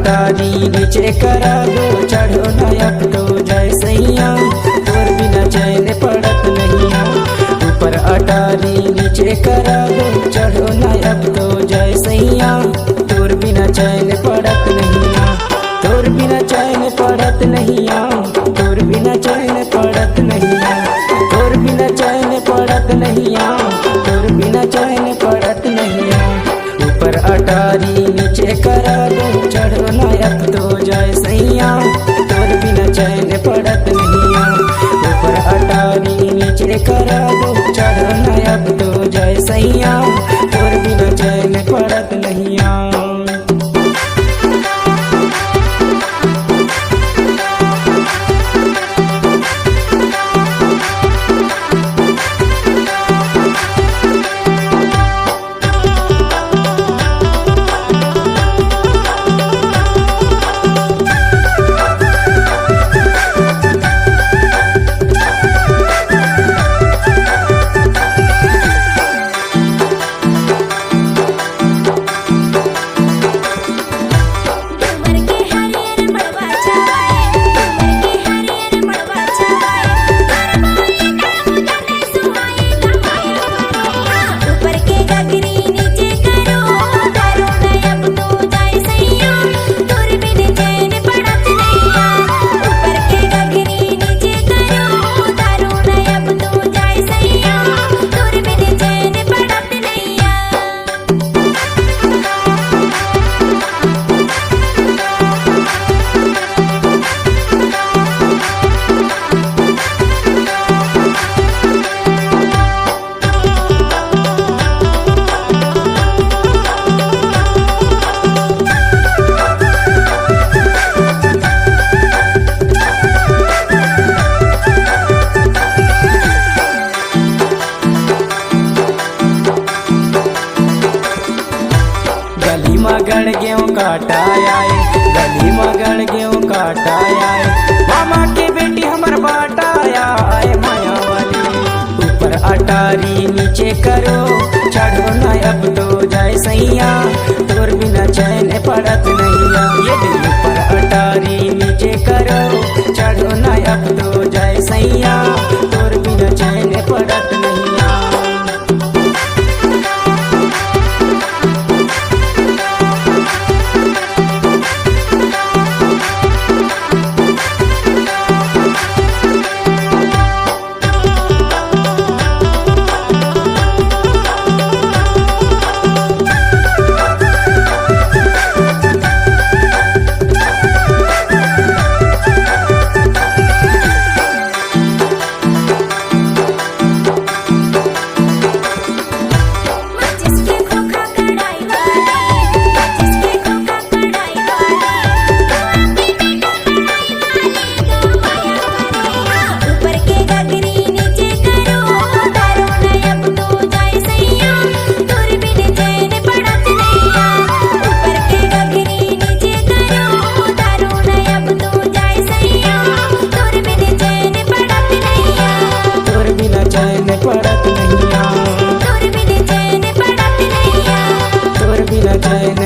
अटारी नीचे करा दो चढ़ो न अब तो जय सैया तोर बिना चैन पड़त नहीं। ऊपर अटारी नीचे करा दो चढ़ो न अब तो जय सैया तोर बिना चैन पड़त नहीं। तोर बिना चैन पड़त नहीं, तोर बिना चैन पड़त नहीं, तोर बिना चैन पड़त नहीं, तोर बिना चैन पड़त नहीं। ऊपर अटारी नीचे करा दो चढ़ो न अब तो जय सैया तोर बिना चैन पड़त नहीं। ऊपर अटारी नीचे करा दो चढ़ो न अब तो जय सैया तोर बिना चैन पड़त नहीं। गली मगड़ गेहूँ काटाया, गली मगड़ गेहूँ काटाया, मामा की बेटी हमर बाटाया आए माया वाली। ऊपर अटारी नीचे करो चढ़ो न अब तो जय सैया तोर बिना चैन पड़त नहीं। ये दिल ऊपर अटारी नीचे करो चढ़ो न अब तो जय सैया तोर बिना चैन पड़त नहीं। पड़त नहीं, तोर बिना चैन